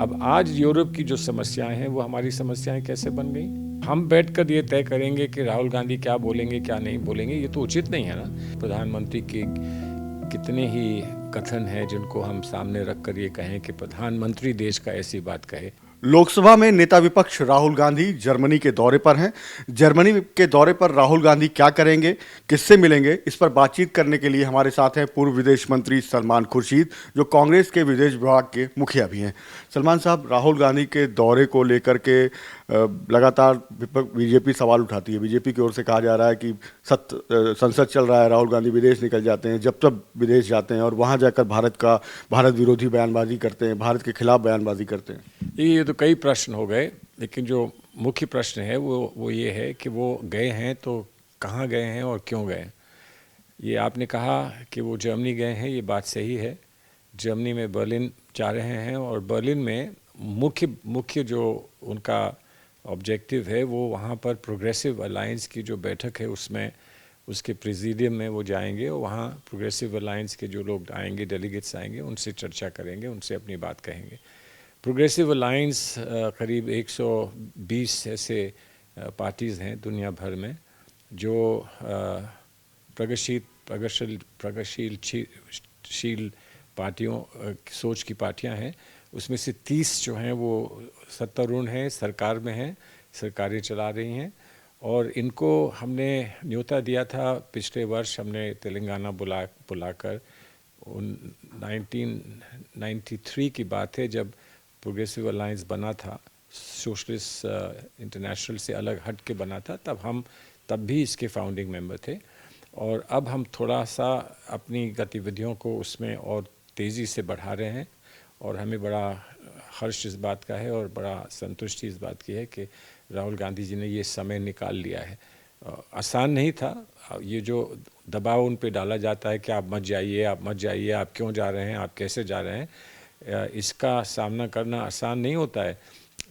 अब आज यूरोप की जो समस्याएं हैं वो हमारी समस्याएं कैसे बन गई? हम बैठकर ये तय करेंगे कि राहुल गांधी क्या बोलेंगे क्या नहीं बोलेंगे, ये तो उचित नहीं है ना। प्रधानमंत्री के कितने ही कथन हैं जिनको हम सामने रखकर ये कहें कि प्रधानमंत्री देश का ऐसी बात कहे। लोकसभा में नेता विपक्ष राहुल गांधी जर्मनी के दौरे पर हैं। जर्मनी के दौरे पर राहुल गांधी क्या करेंगे, किससे मिलेंगे, इस पर बातचीत करने के लिए हमारे साथ हैं पूर्व विदेश मंत्री सलमान खुर्शीद, जो कांग्रेस के विदेश विभाग के मुखिया भी हैं। सलमान साहब, राहुल गांधी के दौरे को लेकर के लगातार बीजेपी सवाल उठाती है। बीजेपी की ओर से कहा जा रहा है कि संसद चल रहा है, राहुल गांधी विदेश निकल जाते हैं, जब तब विदेश जाते हैं और वहां जाकर भारत विरोधी बयानबाजी करते हैं, भारत के खिलाफ बयानबाजी करते हैं। ये तो कई प्रश्न हो गए, लेकिन जो मुख्य प्रश्न है वो ये है कि वो गए हैं तो कहाँ गए हैं और क्यों गए। ये आपने कहा कि वो जर्मनी गए हैं, ये बात सही है। जर्मनी में बर्लिन जा रहे हैं और बर्लिन में मुख्य जो उनका ऑब्जेक्टिव है वो वहाँ पर प्रोग्रेसिव अलायंस की जो बैठक है उसमें उसके प्रेसिडियम में वो जाएंगे और वहाँ प्रोग्रेसिव अलायंस के जो लोग आएंगे, डेलीगेट्स आएंगे, उनसे चर्चा करेंगे, उनसे अपनी बात कहेंगे। प्रोग्रेसिव अलायंस करीब 120 ऐसे पार्टीज़ हैं दुनिया भर में जो प्रगतिशील पार्टियों सोच की पार्टियां हैं। उसमें से 30 जो हैं वो सत्तारूढ़ हैं, सरकार में हैं, सरकारें चला रही हैं। और इनको हमने न्योता दिया था पिछले वर्ष, हमने तेलंगाना बुलाकर 1993 की बात है जब प्रोग्रेसिव अलायंस बना था, सोशलिस्ट इंटरनेशनल से अलग हट के बना था। तब भी इसके फाउंडिंग मेंबर थे। और अब हम थोड़ा सा अपनी गतिविधियों को उसमें और तेज़ी से बढ़ा रहे हैं और हमें बड़ा हर्ष इस बात का है और बड़ा संतुष्टि इस बात की है कि राहुल गांधी जी ने ये समय निकाल लिया है। आसान नहीं था, ये जो दबाव उन पे डाला जाता है कि आप मत जाइए, आप मत जाइए, आप क्यों जा रहे हैं, आप कैसे जा रहे हैं, इसका सामना करना आसान नहीं होता है।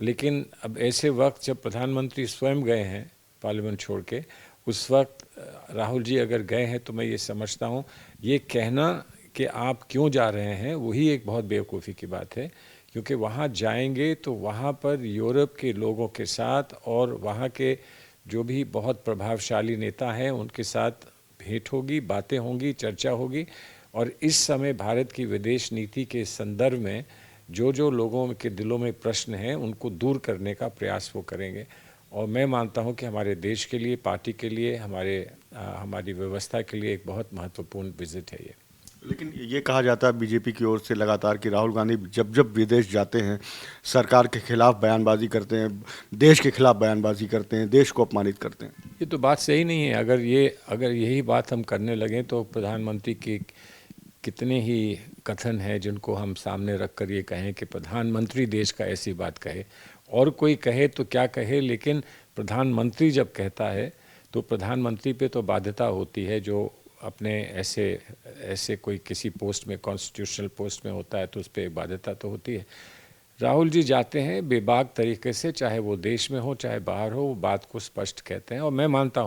लेकिन अब ऐसे वक्त जब प्रधानमंत्री स्वयं गए हैं पार्लियामेंट छोड़ के, उस वक्त राहुल जी अगर गए हैं तो मैं ये समझता हूँ ये कहना कि आप क्यों जा रहे हैं वही एक बहुत बेवकूफ़ी की बात है। क्योंकि वहाँ जाएंगे तो वहाँ पर यूरोप के लोगों के साथ और वहाँ के जो भी बहुत प्रभावशाली नेता हैं उनके साथ भेंट होगी, बातें होंगी, चर्चा होगी। और इस समय भारत की विदेश नीति के संदर्भ में जो लोगों के दिलों में प्रश्न हैं उनको दूर करने का प्रयास वो करेंगे। और मैं मानता हूं कि हमारे देश के लिए, पार्टी के लिए, हमारी व्यवस्था के लिए एक बहुत महत्वपूर्ण विजिट है ये। लेकिन ये कहा जाता है बीजेपी की ओर से लगातार कि राहुल गांधी जब जब विदेश जाते हैं सरकार के खिलाफ बयानबाजी करते हैं, देश के खिलाफ बयानबाजी करते हैं, देश को अपमानित करते हैं। ये तो बात सही नहीं है। अगर यही बात हम करने लगें तो प्रधानमंत्री के कितने ही कथन हैं जिनको हम सामने रखकर ये कहें कि प्रधानमंत्री देश का ऐसी बात कहे। और कोई कहे तो क्या कहे, लेकिन प्रधानमंत्री जब कहता है तो प्रधानमंत्री पे तो बाध्यता होती है, जो अपने ऐसे कोई किसी पोस्ट में, कॉन्स्टिट्यूशनल पोस्ट में होता है तो उस पर एक बाध्यता तो होती है। राहुल जी जाते हैं बेबाक तरीके से, चाहे वो देश में हो चाहे बाहर हो, वो बात को स्पष्ट कहते हैं। और मैं मानता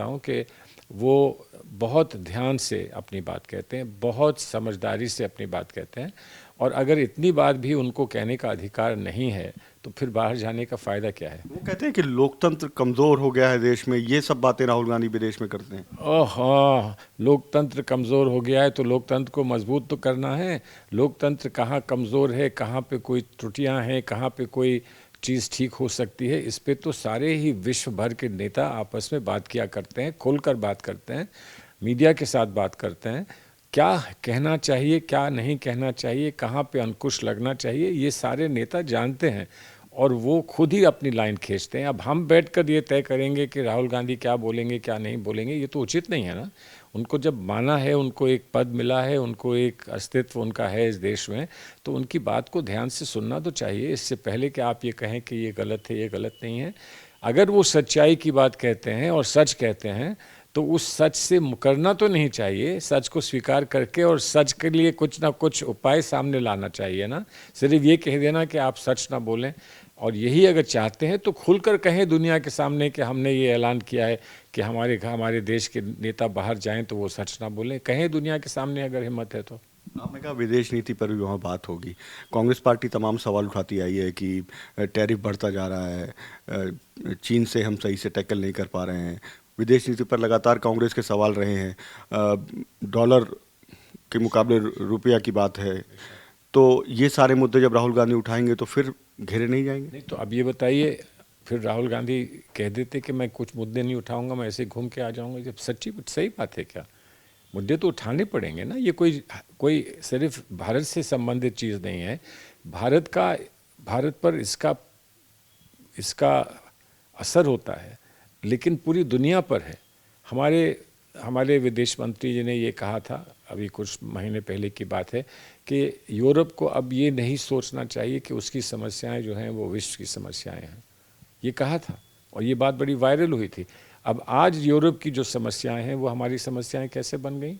हूँ कि वो बहुत ध्यान से अपनी बात कहते हैं, बहुत समझदारी से अपनी बात कहते हैं। और अगर इतनी बात भी उनको कहने का अधिकार नहीं है तो फिर बाहर जाने का फ़ायदा क्या है? वो कहते हैं कि लोकतंत्र कमजोर हो गया है देश में, ये सब बातें राहुल गांधी विदेश में करते हैं। ओह हाँ, लोकतंत्र कमज़ोर हो गया है तो लोकतंत्र को मजबूत तो करना है। लोकतंत्र कहाँ कमज़ोर है, कहाँ पे कोई त्रुटियां हैं, कहाँ पे कोई चीज़ ठीक हो सकती है, इस पे तो सारे ही विश्व भर के नेता आपस में बात किया करते हैं, खुलकर बात करते हैं, मीडिया के साथ बात करते हैं। क्या कहना चाहिए, क्या नहीं कहना चाहिए, कहाँ पे अंकुश लगना चाहिए, ये सारे नेता जानते हैं और वो खुद ही अपनी लाइन खींचते हैं। अब हम बैठकर ये तय करेंगे कि राहुल गांधी क्या बोलेंगे क्या नहीं बोलेंगे, ये तो उचित नहीं है ना। उनको जब माना है, उनको एक पद मिला है, उनको एक अस्तित्व उनका है इस देश में, तो उनकी बात को ध्यान से सुनना तो चाहिए, इससे पहले कि आप ये कहें कि ये गलत है, ये गलत नहीं है। अगर वो सच्चाई की बात कहते हैं और सच कहते हैं तो उस सच से मुकरना तो नहीं चाहिए, सच को स्वीकार करके और सच के लिए कुछ ना कुछ उपाय सामने लाना चाहिए ना। सिर्फ ये कह देना कि आप सच ना बोलें। और यही अगर चाहते हैं तो खुलकर कहें दुनिया के सामने कि हमने ये ऐलान किया है कि हमारे देश के नेता बाहर जाएं तो वो सच ना बोलें, कहें दुनिया के सामने अगर हिम्मत है तो। आपने कहा विदेश नीति पर भी वहाँ बात होगी। कांग्रेस पार्टी तमाम सवाल उठाती आई है कि टैरिफ बढ़ता जा रहा है, चीन से हम सही से टैकल नहीं कर पा रहे हैं। विदेश नीति पर लगातार कांग्रेस के सवाल रहे हैं। डॉलर के मुकाबले रुपया की बात है। तो ये सारे मुद्दे जब राहुल गांधी उठाएंगे तो फिर घेरे नहीं जाएंगे? नहीं तो अब ये बताइए, फिर राहुल गांधी कह देते कि मैं कुछ मुद्दे नहीं उठाऊंगा, मैं ऐसे घूम के आ जाऊंगा। जब सच्ची सही बात है क्या? मुद्दे तो उठाने पड़ेंगे ना। ये कोई कोई सिर्फ भारत से संबंधित चीज़ नहीं है। भारत पर इसका इसका असर होता है, लेकिन पूरी दुनिया पर है। हमारे हमारे विदेश मंत्री जी ने ये कहा था, अभी कुछ महीने पहले की बात है, कि यूरोप को अब ये नहीं सोचना चाहिए कि उसकी समस्याएं जो हैं वो विश्व की समस्याएं हैं। ये कहा था और ये बात बड़ी वायरल हुई थी। अब आज यूरोप की जो समस्याएं हैं वो हमारी समस्याएं कैसे बन गई?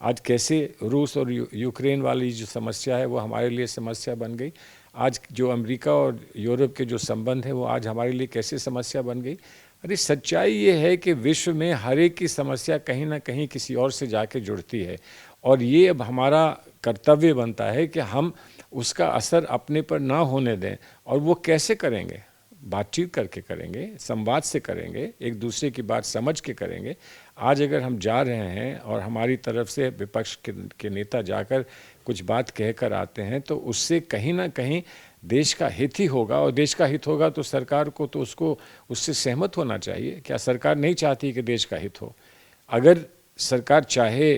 आज कैसे रूस और यूक्रेन वाली जो समस्या है वो हमारे लिए समस्या बन गई? आज जो अमेरिका और यूरोप के जो संबंध है वो आज हमारे लिए कैसे समस्या बन गई? अरे सच्चाई ये है कि विश्व में हर एक की समस्या कहीं ना कहीं किसी और से जाके जुड़ती है, और ये अब हमारा कर्तव्य बनता है कि हम उसका असर अपने पर ना होने दें। और वो कैसे करेंगे? बातचीत करके करेंगे, संवाद से करेंगे, एक दूसरे की बात समझ के करेंगे। आज अगर हम जा रहे हैं और हमारी तरफ से विपक्ष के नेता जाकर कुछ बात कह कर आते हैं, तो उससे कहीं ना कहीं देश का हित ही होगा, और देश का हित होगा तो सरकार को तो उससे सहमत होना चाहिए। क्या सरकार नहीं चाहती कि देश का हित हो? अगर सरकार चाहे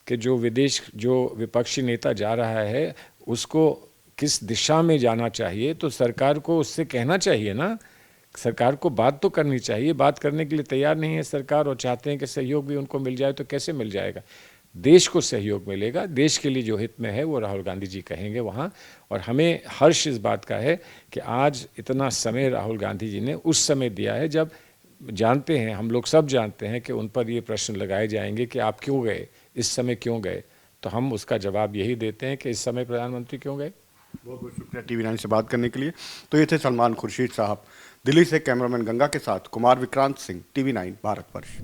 कि जो विपक्षी नेता जा रहा है उसको किस दिशा में जाना चाहिए, तो सरकार को उससे कहना चाहिए ना। सरकार को बात तो करनी चाहिए। बात करने के लिए तैयार नहीं है सरकार, और चाहते हैं कि सहयोग भी उनको मिल जाए। तो कैसे मिल जाएगा? देश को सहयोग मिलेगा। देश के लिए जो हित में है वो राहुल गांधी जी कहेंगे वहाँ। और हमें हर्ष इस बात का है कि आज इतना समय राहुल गांधी जी ने उस समय दिया है जब जानते हैं, हम लोग सब जानते हैं कि उन पर ये प्रश्न लगाए जाएंगे कि आप क्यों गए, इस समय क्यों गए। तो हम उसका जवाब यही देते हैं कि इस समय प्रधानमंत्री क्यों गए। बहुत बहुत शुक्रिया TV9 से बात करने के लिए। तो ये थे सलमान खुर्शीद साहब। दिल्ली से कैमरामैन गंगा के साथ कुमार विक्रांत सिंह, TV9 भारतवर्ष।